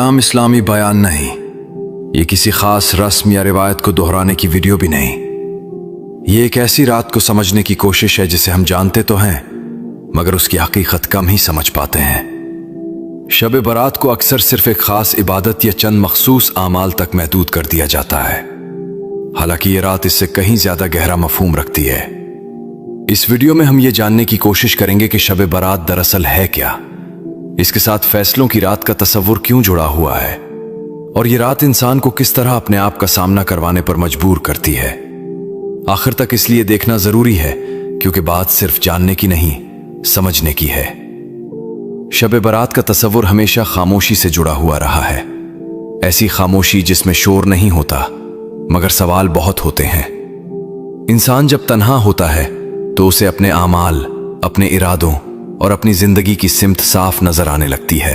आम इस्लामी बयान नहीं, ये किसी खास रस्म या रिवायत को दोहराने की वीडियो भी नहीं। ये एक ऐसी रात को समझने की कोशिश है जिसे हम जानते तो हैं मगर उसकी हकीकत कम ही समझ पाते हैं। शब बारात को अक्सर सिर्फ एक खास इबादत या चंद मखसूस आमाल तक महदूद कर दिया जाता है, हालांकि ये रात इससे कहीं ज्यादा गहरा मफहूम रखती है। इस वीडियो में हम ये जानने की कोशिश करेंगे कि शब बारात दरअसल है क्या, इसके साथ फैसलों की रात का तस्वुर क्यों जुड़ा हुआ है और ये रात इंसान को किस तरह अपने आप का सामना करवाने पर मजबूर करती है। आखिर तक इसलिए देखना जरूरी है क्योंकि बात सिर्फ जानने की नहीं, समझने की है। शब बारात का तस्वुर हमेशा खामोशी से जुड़ा हुआ रहा है, ऐसी खामोशी जिसमें शोर नहीं होता मगर सवाल बहुत होते हैं। इंसान जब तन्हा होता है तो उसे अपने आमाल, अपने इरादों और अपनी जिंदगी की सिमत साफ नजर आने लगती है।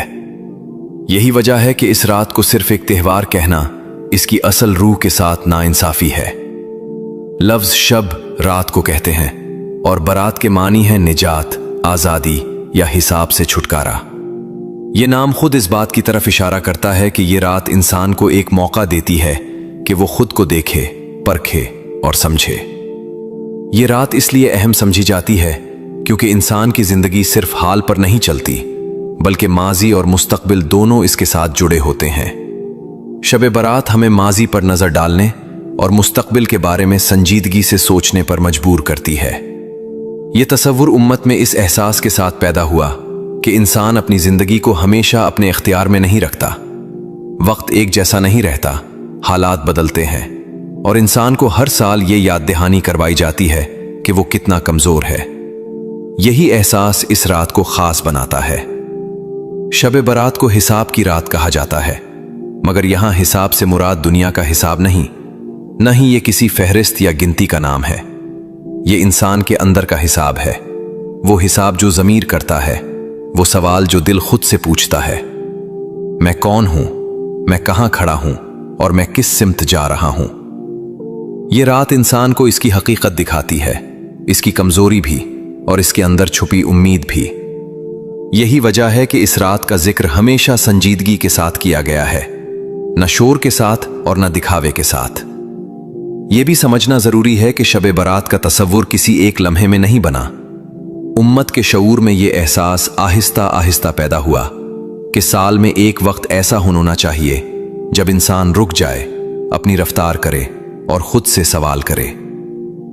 यही वजह है कि इस रात को सिर्फ एक त्योहार कहना इसकी असल रूह के साथ नाइंसाफी है। लफ्ज शब रात को कहते हैं और बारात के मानी है निजात, आजादी या हिसाब से छुटकारा। ये नाम खुद इस बात की तरफ इशारा करता है कि ये रात इंसान को एक मौका देती है कि वो खुद को देखे, परखे और समझे। ये रात इसलिए अहम समझी जाती है क्योंकि इंसान की जिंदगी सिर्फ हाल पर नहीं चलती बल्कि माजी और मुस्तकबिल दोनों इसके साथ जुड़े होते हैं। शब बारात हमें माजी पर नजर डालने और मुस्तकबिल के बारे में संजीदगी से सोचने पर मजबूर करती है। यह तसव्वुर उम्मत में इस एहसास के साथ पैदा हुआ कि इंसान अपनी जिंदगी को हमेशा अपने इख्तियार में नहीं रखता। वक्त एक जैसा नहीं रहता, हालात बदलते हैं और इंसान को हर साल ये याद दहानी करवाई जाती है कि वो कितना कमजोर है। यही एहसास इस रात को खास बनाता है। शब बारात को हिसाब की रात कहा जाता है, मगर यहां हिसाब से मुराद दुनिया का हिसाब नहीं, न ही ये किसी फहरिस्त या गिनती का नाम है। ये इंसान के अंदर का हिसाब है, वो हिसाब जो ज़मीर करता है, वो सवाल जो दिल खुद से पूछता है। मैं कौन हूं, मैं कहां खड़ा हूं और मैं किस सिमत जा रहा हूं। ये रात इंसान को इसकी हकीकत दिखाती है, इसकी कमजोरी भी और इसके अंदर छुपी उम्मीद भी। यही वजह है कि इस रात का जिक्र हमेशा संजीदगी के साथ किया गया है, न शोर के साथ और न दिखावे के साथ। यह भी समझना जरूरी है कि शब बारात का तस्वुर किसी एक लम्हे में नहीं बना। उम्मत के शऊर में यह एहसास आहिस्ता आहिस्ता पैदा हुआ कि साल में एक वक्त ऐसा होना चाहिए जब इंसान रुक जाए, अपनी रफ्तार करे और खुद से सवाल करे।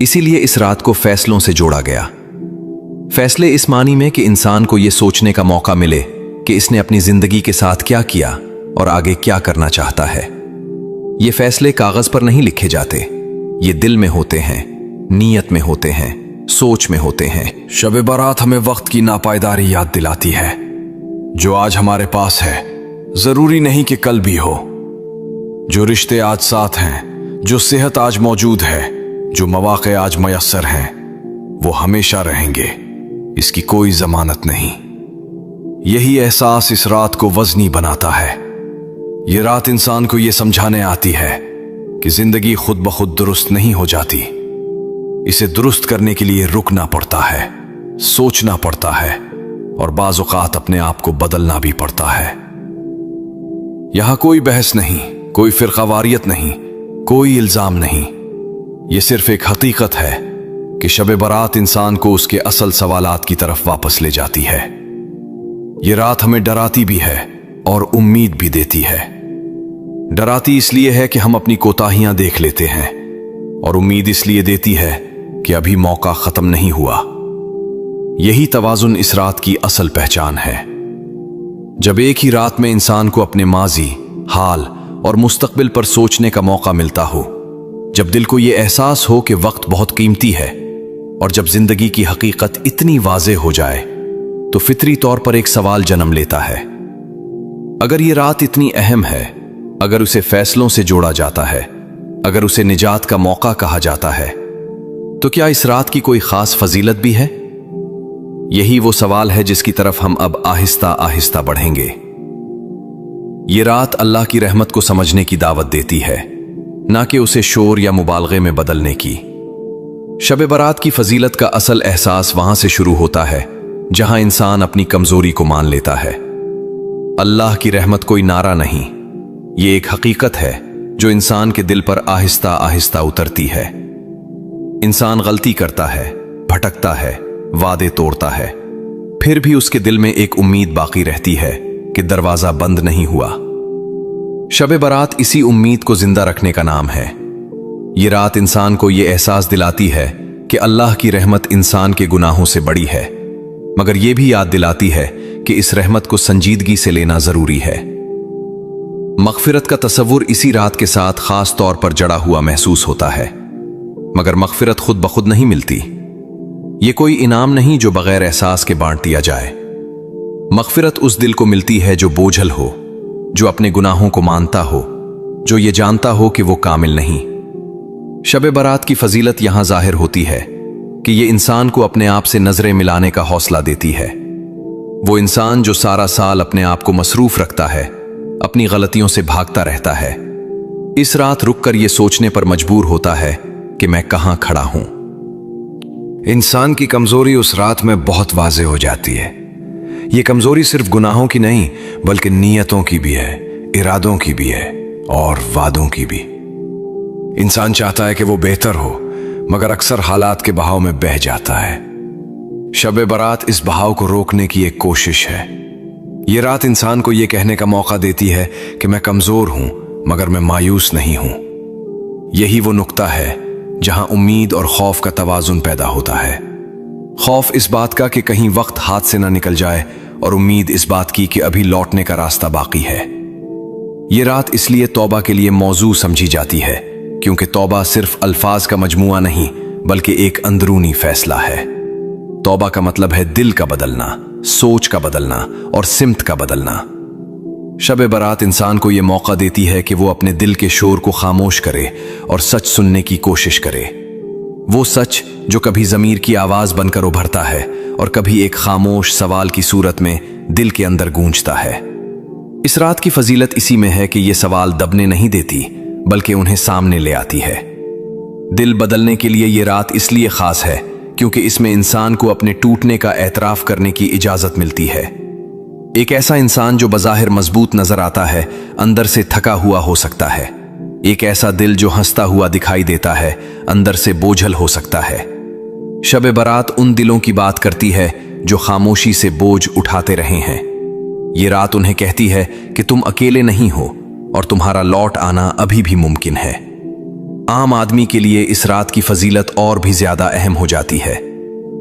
इसीलिए इस रात को फैसलों से जोड़ा गया। फैसले इस मानी में कि इंसान को यह सोचने का मौका मिले कि इसने अपनी जिंदगी के साथ क्या किया और आगे क्या करना चाहता है। ये फैसले कागज पर नहीं लिखे जाते, ये दिल में होते हैं, नीयत में होते हैं, सोच में होते हैं। शब बारात हमें वक्त की नापायदारी याद दिलाती है। जो आज हमारे पास है जरूरी नहीं कि कल भी हो। जो रिश्ते आज साथ हैं, जो सेहत आज मौजूद है, जो मौके आज मयस्सर हैं, वो हमेशा रहेंगे, इसकी कोई जमानत नहीं। यही एहसास इस रात को वजनी बनाता है। ये रात इंसान को यह समझाने आती है कि जिंदगी खुद ब खुद दुरुस्त नहीं हो जाती, इसे दुरुस्त करने के लिए रुकना पड़ता है, सोचना पड़ता है और बाज़ औक़ात अपने आप को बदलना भी पड़ता है। यहां कोई बहस नहीं, कोई फिरकावारियत नहीं, कोई इल्जाम नहीं। यह सिर्फ एक हकीकत है कि शब बारात इंसान को उसके असल सवालात की तरफ वापस ले जाती है। ये रात हमें डराती भी है और उम्मीद भी देती है। डराती इसलिए है कि हम अपनी कोताहियां देख लेते हैं और उम्मीद इसलिए देती है कि अभी मौका खत्म नहीं हुआ। यही तवाजुन इस रात की असल पहचान है। जब एक ही रात में इंसान को अपने माजी, हाल और मुस्तकबिल पर सोचने का मौका मिलता हो, जब दिल को यह एहसास हो कि वक्त बहुत कीमती है और जब जिंदगी की हकीकत इतनी वाज़ेह हो जाए तो फितरी तौर पर एक सवाल जन्म लेता है। अगर ये रात इतनी अहम है, अगर उसे फैसलों से जोड़ा जाता है, अगर उसे निजात का मौका कहा जाता है, तो क्या इस रात की कोई खास फजीलत भी है? यही वो सवाल है जिसकी तरफ हम अब आहिस्ता आहिस्ता बढ़ेंगे। ये रात अल्लाह की रहमत को समझने की दावत देती है, ना कि उसे शोर या मुबालगे में बदलने की। शब बारात की फजीलत का असल एहसास वहां से शुरू होता है जहां इंसान अपनी कमजोरी को मान लेता है। अल्लाह की रहमत कोई नारा नहीं, ये एक हकीकत है जो इंसान के दिल पर आहिस्ता आहिस्ता उतरती है। इंसान गलती करता है, भटकता है, वादे तोड़ता है, फिर भी उसके दिल में एक उम्मीद बाकी रहती है कि दरवाजा बंद नहीं हुआ। शब बारात इसी उम्मीद को जिंदा रखने का नाम है। ये रात इंसान को ये एहसास दिलाती है कि अल्लाह की रहमत इंसान के गुनाहों से बड़ी है, मगर यह भी याद दिलाती है कि इस रहमत को संजीदगी से लेना जरूरी है। मग़फ़िरत का तसव्वुर इसी रात के साथ खास तौर पर जड़ा हुआ महसूस होता है, मगर मग़फ़िरत खुद ब खुद नहीं मिलती। ये कोई इनाम नहीं जो बगैर एहसास के बांट दिया जाए। मग़फ़िरत उस दिल को मिलती है जो बोझल हो, जो अपने गुनाहों को मानता हो, जो ये जानता हो कि वो कामिल नहीं। शब बारात की फजीलत यहां जाहिर होती है कि ये इंसान को अपने आप से नजरें मिलाने का हौसला देती है। वो इंसान जो सारा साल अपने आप को मसरूफ रखता है, अपनी गलतियों से भागता रहता है, इस रात रुककर ये सोचने पर मजबूर होता है कि मैं कहां खड़ा हूं। इंसान की कमजोरी उस रात में बहुत वाज़ेह हो जाती है। ये कमजोरी सिर्फ गुनाहों की नहीं बल्कि नीयतों की भी है, इरादों की भी है और वादों की भी। इंसान चाहता है कि वो बेहतर हो, मगर अक्सर हालात के बहाव में बह जाता है। शब बारात इस बहाव को रोकने की एक कोशिश है। ये रात इंसान को ये कहने का मौका देती है कि मैं कमजोर हूं, मगर मैं मायूस नहीं हूं। यही वो नुक्ता है जहां उम्मीद और खौफ का तवाजुन पैदा होता है। खौफ इस बात का कि कहीं वक्त हाथ से ना निकल जाए, और उम्मीद इस बात की कि अभी लौटने का रास्ता बाकी है। ये रात इसलिए तौबा के लिए मौजू समझी जाती है क्योंकि तौबा सिर्फ अल्फाज का मजमुआ नहीं बल्कि एक अंदरूनी फैसला है। तौबा का मतलब है दिल का बदलना, सोच का बदलना और सिमत का बदलना। शब बारात इंसान को यह मौका देती है कि वो अपने दिल के शोर को खामोश करे और सच सुनने की कोशिश करे। वो सच जो कभी ज़मीर की आवाज बनकर उभरता है और कभी एक खामोश सवाल की सूरत में दिल के अंदर गूंजता है। इस रात की फजीलत इसी में है कि ये सवाल दबने नहीं देती बल्कि उन्हें सामने ले आती है। दिल बदलने के लिए ये रात इसलिए खास है क्योंकि इसमें इंसान को अपने टूटने का एतराफ करने की इजाजत मिलती है। एक ऐसा इंसान जो बज़ाहिर मजबूत नजर आता है, अंदर से थका हुआ हो सकता है। एक ऐसा दिल जो हंसता हुआ दिखाई देता है, अंदर से बोझल हो सकता है। शब बारात उन दिलों की बात करती है जो खामोशी से बोझ उठाते रहे हैं। ये रात उन्हें कहती है कि तुम अकेले नहीं हो और तुम्हारा लौट आना अभी भी मुमकिन है। आम आदमी के लिए इस रात की फजीलत और भी ज्यादा अहम हो जाती है।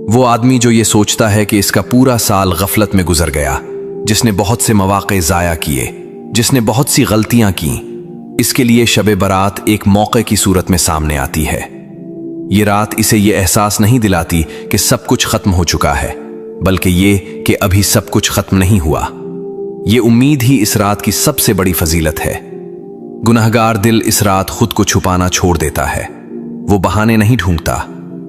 वो आदमी जो ये सोचता है कि इसका पूरा साल गफलत में गुजर गया, जिसने बहुत से मौके जाया किए, जिसने बहुत सी गलतियां की, इसके लिए शब बारात एक मौके की सूरत में सामने आती है। ये रात इसे ये एहसास नहीं दिलाती कि सब कुछ खत्म हो चुका है, बल्कि ये कि अभी सब कुछ खत्म नहीं हुआ। ये उम्मीद ही इस रात की सबसे बड़ी फजीलत है। गुनहगार दिल इस रात खुद को छुपाना छोड़ देता है। वो बहाने नहीं ढूंढता,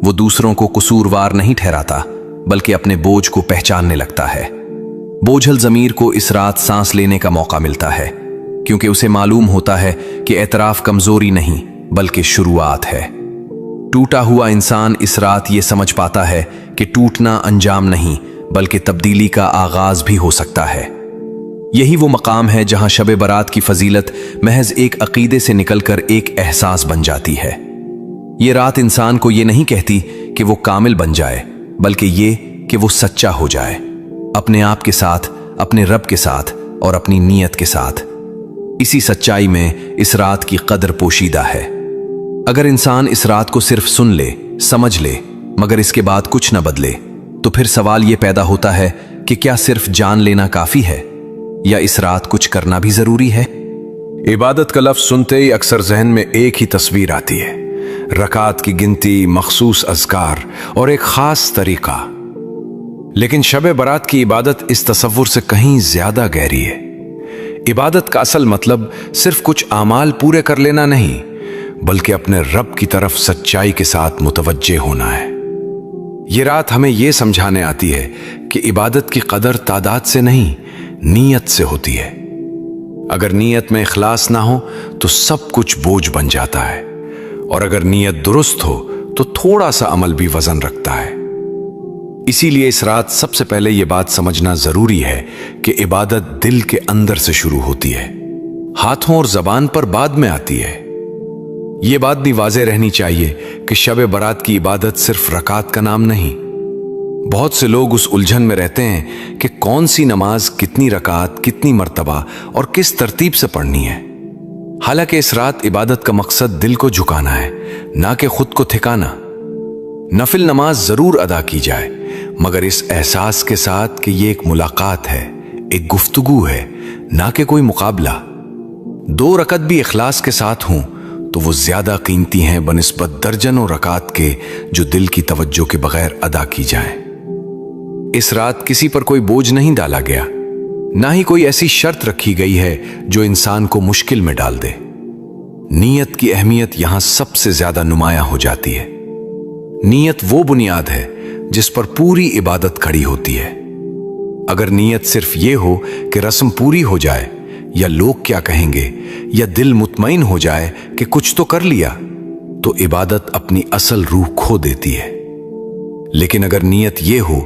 वो दूसरों को कसूरवार नहीं ठहराता, बल्कि अपने बोझ को पहचानने लगता है। बोझल ज़मीर को इस रात सांस लेने का मौका मिलता है क्योंकि उसे मालूम होता है कि एतराफ कमजोरी नहीं बल्कि शुरुआत है। टूटा हुआ इंसान इस रात ये समझ पाता है कि टूटना अंजाम नहीं बल्कि तब्दीली का आगाज भी हो सकता है। यही वो मकाम है जहां शब बारात की फजीलत महज एक अकीदे से निकलकर एक एहसास बन जाती है। ये रात इंसान को ये नहीं कहती कि वो कामिल बन जाए, बल्कि ये कि वो सच्चा हो जाए, अपने आप के साथ, अपने रब के साथ और अपनी नीयत के साथ। इसी सच्चाई में इस रात की कदर पोशीदा है। अगर इंसान इस रात को सिर्फ सुन ले, समझ ले, मगर इसके बाद कुछ न बदले, तो फिर सवाल ये पैदा होता है कि क्या सिर्फ जान लेना काफी है या इस रात कुछ करना भी जरूरी है। इबादत का लफ्ज सुनते ही अक्सर जहन में एक ही तस्वीर आती है, रकात की गिनती, मखसूस अज़कार और एक खास तरीका। लेकिन शब बारात की इबादत इस तसव्वुर से कहीं ज्यादा गहरी है। इबादत का असल मतलब सिर्फ कुछ आमाल पूरे कर लेना नहीं, बल्कि अपने रब की तरफ सच्चाई के साथ मुतवज्जे होना है। ये रात हमें यह समझाने आती है कि इबादत की कदर तादाद से नहीं, नीयत से होती है। अगर नीयत में इखलास ना हो तो सब कुछ बोझ बन जाता है, और अगर नीयत दुरुस्त हो तो थोड़ा सा अमल भी वजन रखता है। इसी लिए इस रात सबसे पहले यह बात समझना जरूरी है कि इबादत दिल के अंदर से शुरू होती है, हाथों और जबान पर बाद में आती है। यह बात भी वाज़ेह रहनी चाहिए कि शब बारात की इबादत सिर्फ रकात का नाम नहीं। बहुत से लोग उस उलझन में रहते हैं कि कौन सी नमाज, कितनी रकात, कितनी मर्तबा और किस तरतीब से पढ़नी है। हालांकि इस रात इबादत का मकसद दिल को झुकाना है, ना कि खुद को ठिकाना। नफिल नमाज जरूर अदा की जाए, मगर इस एहसास के साथ कि ये एक मुलाकात है, एक गुफ्तगू है, ना कि कोई मुकाबला। 2 रकत भी इखलास के साथ हों तो वो ज्यादा कीमती हैं बनिस्बत दर्जनों रकात के जो दिल की तवज्जो के बगैर अदा की जाए। इस रात किसी पर कोई बोझ नहीं डाला गया, ना ही कोई ऐसी शर्त रखी गई है जो इंसान को मुश्किल में डाल दे। नीयत की अहमियत यहां सबसे ज्यादा नुमायां हो जाती है। नीयत वो बुनियाद है जिस पर पूरी इबादत खड़ी होती है। अगर नीयत सिर्फ ये हो कि रस्म पूरी हो जाए, या लोग क्या कहेंगे, या दिल मुतमईन हो जाए कि कुछ तो कर लिया, तो इबादत अपनी असल रूह खो देती है। लेकिन अगर नीयत ये हो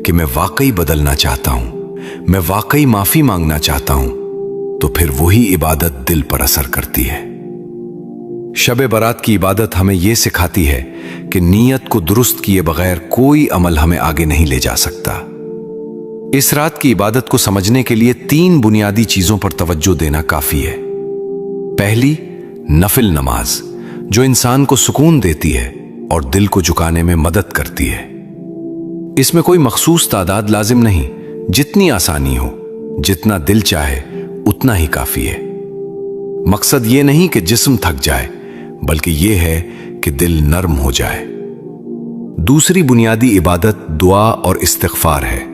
कि मैं वाकई बदलना चाहता हूं, मैं वाकई माफी मांगना चाहता हूं, तो फिर वही इबादत दिल पर असर करती है। शब बारात की इबादत हमें यह सिखाती है कि नीयत को दुरुस्त किए बगैर कोई अमल हमें आगे नहीं ले जा सकता। इस रात की इबादत को समझने के लिए 3 बुनियादी चीजों पर तवज्जो देना काफी है। पहली, नफिल नमाज, जो इंसान को सुकून देती है और दिल को झुकाने में मदद करती है। इसमें कोई मखसूस तादाद लाजिम नहीं, जितनी आसानी हो, जितना दिल चाहे उतना ही काफी है। मकसद ये नहीं कि जिस्म थक जाए, बल्कि यह है कि दिल नर्म हो जाए। दूसरी बुनियादी इबादत दुआ और इस्तिग़फ़ार है।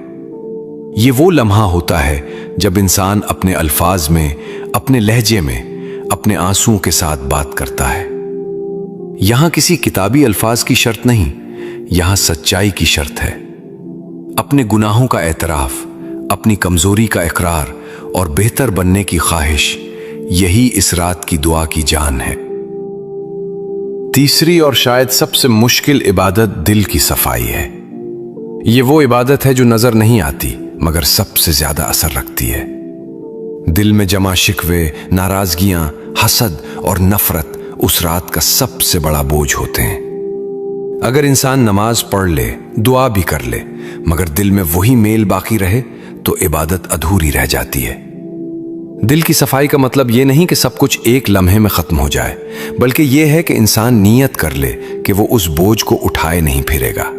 ये वो लम्हा होता है जब इंसान अपने अल्फाज में, अपने लहजे में, अपने आंसुओं के साथ बात करता है। यहां किसी किताबी अल्फाज की शर्त नहीं, यहां सच्चाई की शर्त है। अपने गुनाहों का एतराफ, अपनी कमजोरी का इकरार और बेहतर बनने की ख्वाहिश, यही इस रात की दुआ की जान है। तीसरी और शायद सबसे मुश्किल इबादत दिल की सफाई है। ये वो इबादत है जो नजर नहीं आती मगर सबसे ज्यादा असर रखती है। दिल में जमा शिकवे, नाराजगियां, हसद और नफरत उस रात का सबसे बड़ा बोझ होते हैं। अगर इंसान नमाज पढ़ ले, दुआ भी कर ले, मगर दिल में वही मेल बाकी रहे तो इबादत अधूरी रह जाती है। दिल की सफाई का मतलब यह नहीं कि सब कुछ एक लम्हे में खत्म हो जाए, बल्कि यह है कि इंसान नियत कर ले कि वो उस बोझ को उठाए नहीं फिरेगा।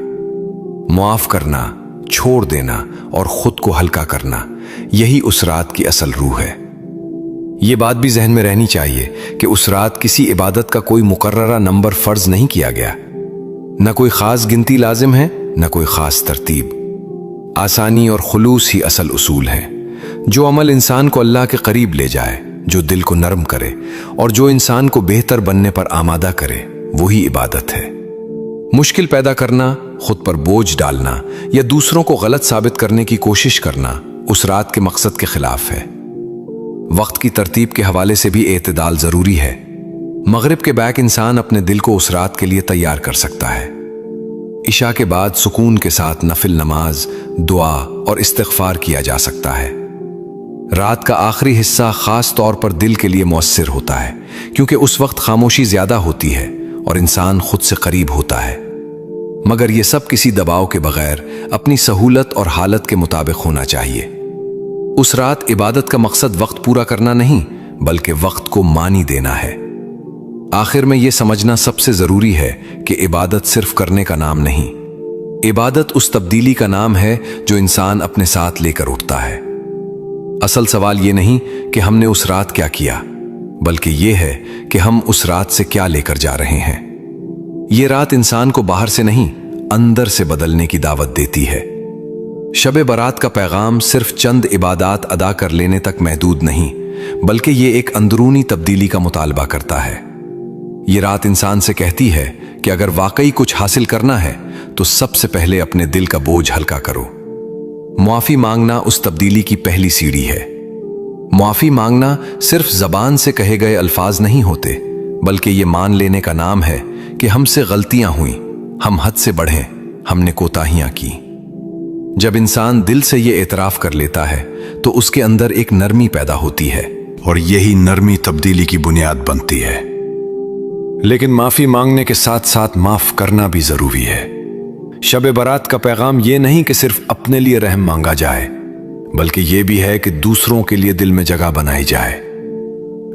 मुआफ करना, छोड़ देना और खुद को हल्का करना, यही उस रात की असल रूह है। यह बात भी जहन में रहनी चाहिए कि उस रात किसी इबादत का कोई मुकर्ररा नंबर फर्ज नहीं किया गया। न कोई खास गिनती लाजिम है, न कोई खास तरतीब। आसानी और खुलूस ही असल उसूल है। जो अमल इंसान को अल्लाह के करीब ले जाए, जो दिल को नरम करे और जो इंसान को बेहतर बनने पर आमादा करे, वही इबादत है। मुश्किल पैदा करना, खुद पर बोझ डालना या दूसरों को गलत साबित करने की कोशिश करना उस रात के मकसद के खिलाफ है। वक्त की तरतीब के हवाले से भी एतदाल जरूरी है। मगरिब के बैक इंसान अपने दिल को उस रात के लिए तैयार कर सकता है। इशा के बाद सुकून के साथ नफिल नमाज, दुआ और इस्तिग़फ़ार किया जा सकता है। रात का आखिरी हिस्सा खास तौर पर दिल के लिए मौसर होता है, क्योंकि उस वक्त खामोशी ज्यादा होती है और इंसान खुद से करीब होता है। मगर यह सब किसी दबाव के बगैर अपनी सहूलत और हालत के मुताबिक होना चाहिए। उस रात इबादत का मकसद वक्त पूरा करना नहीं, बल्कि वक्त को मानी देना है। आखिर में यह समझना सबसे जरूरी है कि इबादत सिर्फ करने का नाम नहीं, इबादत उस तब्दीली का नाम है जो इंसान अपने साथ लेकर उठता है। असल सवाल यह नहीं कि हमने उस रात क्या किया, बल्कि यह है कि हम उस रात से क्या लेकर जा रहे हैं। यह रात इंसान को बाहर से नहीं, अंदर से बदलने की दावत देती है। शब बारात का पैगाम सिर्फ चंद इबादात अदा कर लेने तक महदूद नहीं, बल्कि यह एक अंदरूनी तब्दीली का मुतालबा करता है। यह रात इंसान से कहती है कि अगर वाकई कुछ हासिल करना है तो सबसे पहले अपने दिल का बोझ हल्का करो। मुआफी मांगना उस तब्दीली की पहली सीढ़ी है। मुआफी मांगना सिर्फ जबान से कहे गए अल्फाज नहीं होते, बल्कि यह मान लेने का नाम है कि हमसे गलतियां हुई, हम हद से बढ़े, हमने कोताहियां की। जब इंसान दिल से ये एतराफ कर लेता है तो उसके अंदर एक नरमी पैदा होती है और यही नरमी तब्दीली की बुनियाद बनती है। लेकिन माफी मांगने के साथ साथ माफ करना भी जरूरी है। शब बारात का पैगाम ये नहीं कि सिर्फ अपने लिए रहम मांगा जाए, बल्कि ये भी है कि दूसरों के लिए दिल में जगह बनाई जाए।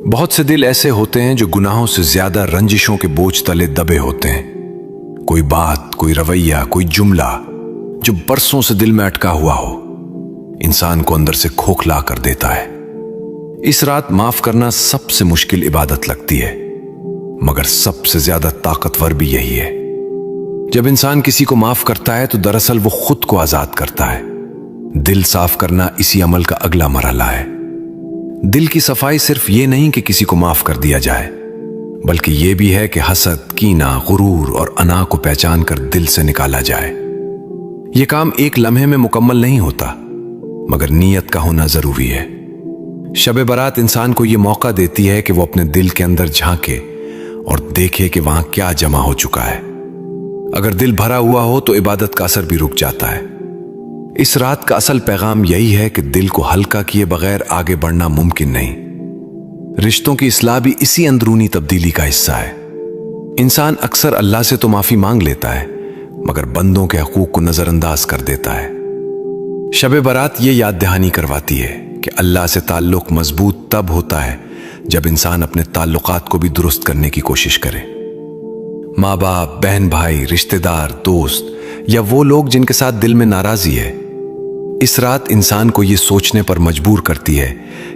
बहुत से दिल ऐसे होते हैं जो गुनाहों से ज्यादा रंजिशों के बोझ तले दबे होते हैं। कोई बात, कोई रवैया, कोई जुमला जो बरसों से दिल में अटका हुआ हो, इंसान को अंदर से खोखला कर देता है। इस रात माफ करना सबसे मुश्किल इबादत लगती है, मगर सबसे ज्यादा ताकतवर भी यही है। जब इंसान किसी को माफ करता है तो दरअसल वो खुद को आजाद करता है। दिल साफ करना इसी अमल का अगला मरहला है। दिल की सफाई सिर्फ ये नहीं कि किसी को माफ कर दिया जाए, बल्कि ये भी है कि हसद, कीना, गुरूर और अना को पहचान कर दिल से निकाला जाए। यह काम एक लम्हे में मुकम्मल नहीं होता, मगर नीयत का होना जरूरी है। शब बारात इंसान को यह मौका देती है कि वो अपने दिल के अंदर झांके और देखे कि वहां क्या जमा हो चुका है। अगर दिल भरा हुआ हो तो इबादत का असर भी रुक जाता है। इस रात का असल पैगाम यही है कि दिल को हल्का किए बगैर आगे बढ़ना मुमकिन नहीं। रिश्तों की इस्लाह भी इसी अंदरूनी तब्दीली का हिस्सा है। इंसान अक्सर अल्लाह से तो माफी मांग लेता है, मगर बंदों के हकूक को नजरअंदाज कर देता है। शब बारात ये याद दहानी करवाती है कि अल्लाह से ताल्लुक मजबूत तब होता है जब इंसान अपने ताल्लुकात को भी दुरुस्त करने की कोशिश करे। माँ बाप, बहन भाई, रिश्तेदार, दोस्त या वो लोग जिनके साथ दिल में नाराजगी है, इस रात इंसान को यह सोचने पर मजबूर करती है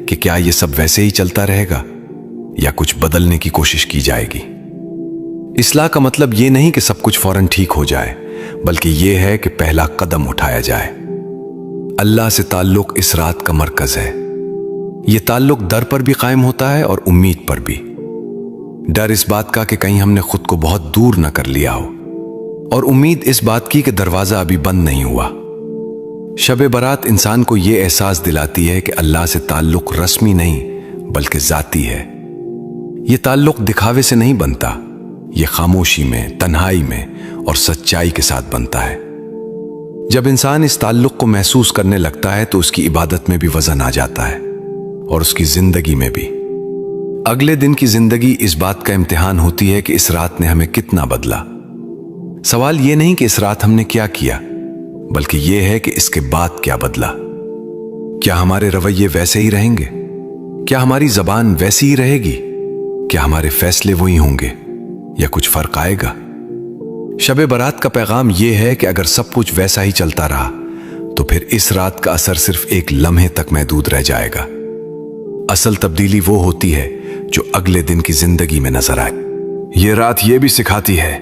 कि क्या यह सब वैसे ही चलता रहेगा या कुछ बदलने की कोशिश की जाएगी। इस्लाह का मतलब यह नहीं कि सब कुछ फौरन ठीक हो जाए, बल्कि यह है कि पहला कदम उठाया जाए। अल्लाह से ताल्लुक इस रात का मरकज है। यह ताल्लुक डर पर भी कायम होता है और उम्मीद पर भी। डर इस बात का कि कहीं हमने खुद को बहुत दूर न कर लिया हो, और उम्मीद इस बात की कि दरवाजा अभी बंद नहीं हुआ। शब बारात इंसान को यह एहसास दिलाती है कि अल्लाह से ताल्लुक रस्मी नहीं बल्कि जाती है। यह ताल्लुक दिखावे से नहीं बनता, यह खामोशी में, तन्हाई में और सच्चाई के साथ बनता है। जब इंसान इस ताल्लुक को महसूस करने लगता है तो उसकी इबादत में भी वजन आ जाता है और उसकी जिंदगी में भी। अगले दिन की जिंदगी इस बात का इम्तिहान होती है कि इस रात ने हमें कितना बदला। सवाल यह नहीं कि इस रात हमने क्या किया, बल्कि यह है कि इसके बाद क्या बदला। क्या हमारे रवैये वैसे ही रहेंगे? क्या हमारी जबान वैसी ही रहेगी? क्या हमारे फैसले वही होंगे या कुछ फर्क आएगा? शब बारात का पैगाम यह है कि अगर सब कुछ वैसा ही चलता रहा तो फिर इस रात का असर सिर्फ एक लम्हे तक महदूद रह जाएगा। असल तब्दीली वो होती है जो अगले दिन की जिंदगी में नजर आए। यह रात यह भी सिखाती है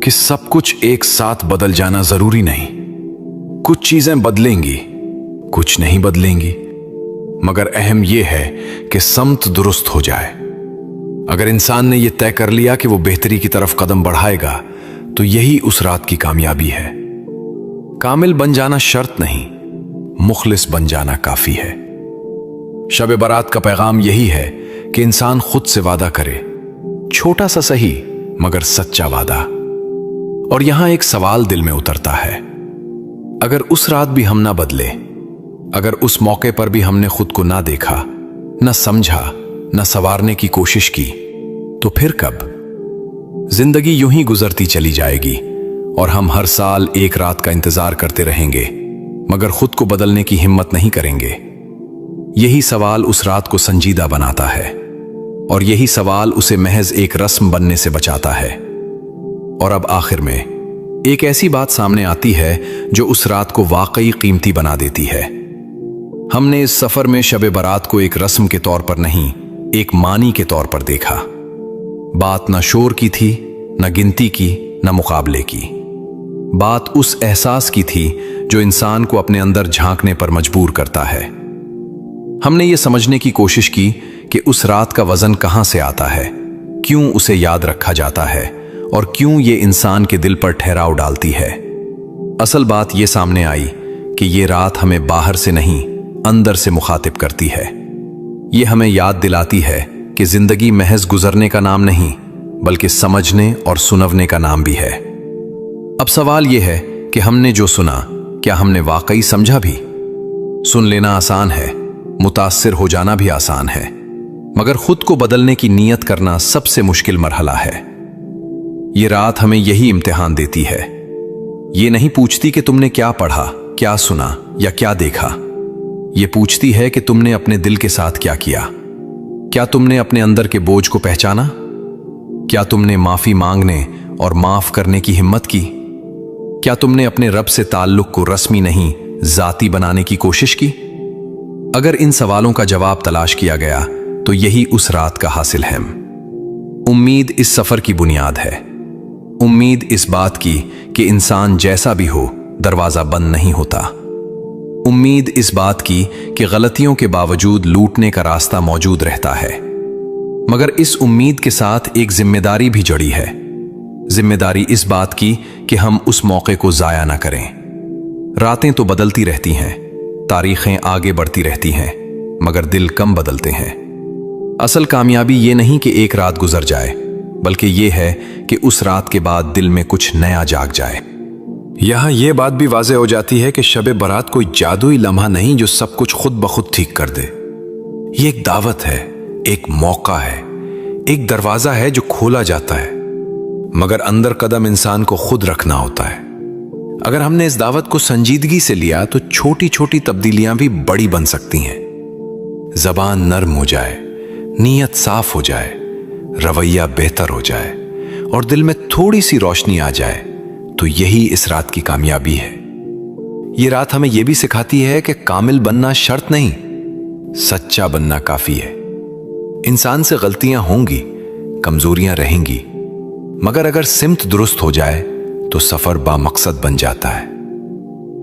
कि सब कुछ एक साथ बदल जाना जरूरी नहीं। कुछ चीजें बदलेंगी, कुछ नहीं बदलेंगी, मगर अहम यह है कि समत दुरुस्त हो जाए। अगर इंसान ने यह तय कर लिया कि वो बेहतरी की तरफ कदम बढ़ाएगा तो यही उस रात की कामयाबी है। कामिल बन जाना शर्त नहीं, मुखलिस बन जाना काफी है। शब बारात का पैगाम यही है कि इंसान खुद से वादा करे, छोटा सा सही मगर सच्चा वादा। और यहां एक सवाल दिल में उतरता है, अगर उस रात भी हम ना बदले, अगर उस मौके पर भी हमने खुद को ना देखा, ना समझा, ना संवारने की कोशिश की, तो फिर कब? जिंदगी यूं ही गुजरती चली जाएगी और हम हर साल एक रात का इंतजार करते रहेंगे, मगर खुद को बदलने की हिम्मत नहीं करेंगे। यही सवाल उस रात को संजीदा बनाता है और यही सवाल उसे महज एक रस्म बनने से बचाता है। और अब आखिर में एक ऐसी बात सामने आती है जो उस रात को वाकई कीमती बना देती है। हमने इस सफर में शब बारात को एक रस्म के तौर पर नहीं, एक मानी के तौर पर देखा। बात न शोर की थी, न गिनती की, न मुकाबले की। बात उस एहसास की थी जो इंसान को अपने अंदर झांकने पर मजबूर करता है। हमने ये समझने की कोशिश की कि उस रात का वजन कहां से आता है, क्यों उसे याद रखा जाता है और क्यों ये इंसान के दिल पर ठहराव डालती है। असल बात ये सामने आई कि ये रात हमें बाहर से नहीं, अंदर से मुखातिब करती है। ये हमें याद दिलाती है कि जिंदगी महज गुजरने का नाम नहीं, बल्कि समझने और सुनवने का नाम भी है। अब सवाल यह है कि हमने जो सुना क्या हमने वाकई समझा भी? सुन लेना आसान है, मुतासिर हो जाना भी आसान है, मगर खुद को बदलने की नीयत करना सबसे मुश्किल मरहला है। ये रात हमें यही इम्तिहान देती है। ये नहीं पूछती कि तुमने क्या पढ़ा, क्या सुना या क्या देखा। ये पूछती है कि तुमने अपने दिल के साथ क्या किया। क्या तुमने अपने अंदर के बोझ को पहचाना? क्या तुमने माफी मांगने और माफ करने की हिम्मत की? क्या तुमने अपने रब से ताल्लुक को रस्मी नहीं, जाती बनाने की कोशिश की? अगर इन सवालों का जवाब तलाश किया गया तो यही उस रात का हासिल है। उम्मीद इस सफर की बुनियाद है। उम्मीद इस बात की कि इंसान जैसा भी हो दरवाजा बंद नहीं होता। उम्मीद इस बात की कि गलतियों के बावजूद लूटने का रास्ता मौजूद रहता है। मगर इस उम्मीद के साथ एक जिम्मेदारी भी जुड़ी है। जिम्मेदारी इस बात की कि हम उस मौके को जाया ना करें। रातें तो बदलती रहती हैं, तारीखें आगे बढ़ती रहती हैं, मगर दिल कम बदलते हैं। असल कामयाबी ये नहीं कि एक रात गुजर जाए, बल्कि ये है कि उस रात के बाद दिल में कुछ नया जाग जाए। यहां यह बात भी वाज़ेह हो जाती है कि शब बारात कोई जादुई लम्हा नहीं जो सब कुछ खुद ब खुद ठीक कर दे। ये एक दावत है, एक मौका है, एक दरवाजा है जो खोला जाता है, मगर अंदर कदम इंसान को खुद रखना होता है। अगर हमने इस दावत को संजीदगी से लिया तो छोटी छोटी तब्दीलियां भी बड़ी बन सकती हैं। जबान नरम हो जाए, नीयत साफ हो जाए, रवैया बेहतर हो जाए और दिल में थोड़ी सी रोशनी आ जाए, तो यही इस रात की कामयाबी है। ये रात हमें यह भी सिखाती है कि कामिल बनना शर्त नहीं, सच्चा बनना काफी है। इंसान से गलतियां होंगी, कमजोरियां रहेंगी, मगर अगर सिमत दुरुस्त हो जाए तो सफर बामकसद बन जाता है।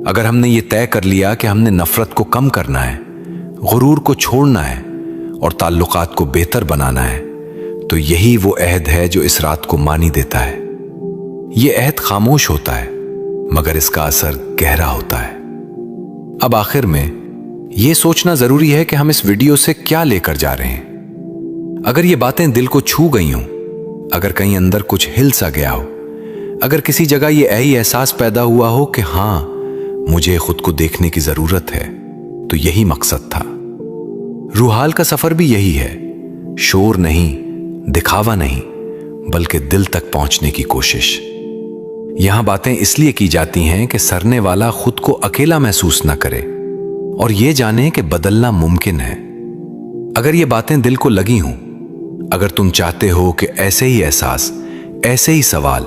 अगर हमने ये तय कर लिया कि हमने नफरत को कम करना है, गुरूर को छोड़ना है और ताल्लुकात को बेहतर बनाना है, तो यही वो अहद है जो इस रात को मानी देता है। ये अहद खामोश होता है, मगर इसका असर गहरा होता है। अब आखिर में यह सोचना जरूरी है कि हम इस वीडियो से क्या लेकर जा रहे हैं। अगर ये बातें दिल को छू गई हों, अगर कहीं अंदर कुछ हिल सा गया हो, अगर किसी जगह ये एहसास पैदा हुआ हो कि हां, मुझे खुद को देखने की जरूरत है, तो यही मकसद था। रूहाल का सफर भी यही है, शोर नहीं, दिखावा नहीं, बल्कि दिल तक पहुंचने की कोशिश। यहां बातें इसलिए की जाती हैं कि सरने वाला खुद को अकेला महसूस ना करे और यह जाने कि बदलना मुमकिन है। अगर ये बातें दिल को लगी हों, अगर तुम चाहते हो कि ऐसे ही एहसास, ऐसे ही सवाल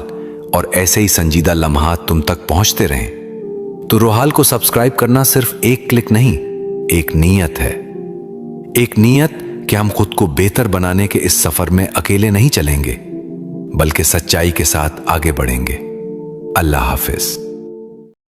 और ऐसे ही संजीदा लम्हात तुम तक पहुंचते रहें, तो रूहाल को सब्सक्राइब करना सिर्फ एक क्लिक नहीं, एक नीयत है। एक नीयत कि हम खुद को बेहतर बनाने के इस सफर में अकेले नहीं चलेंगे, बल्कि सच्चाई के साथ आगे बढ़ेंगे। अल्लाह हाफिज।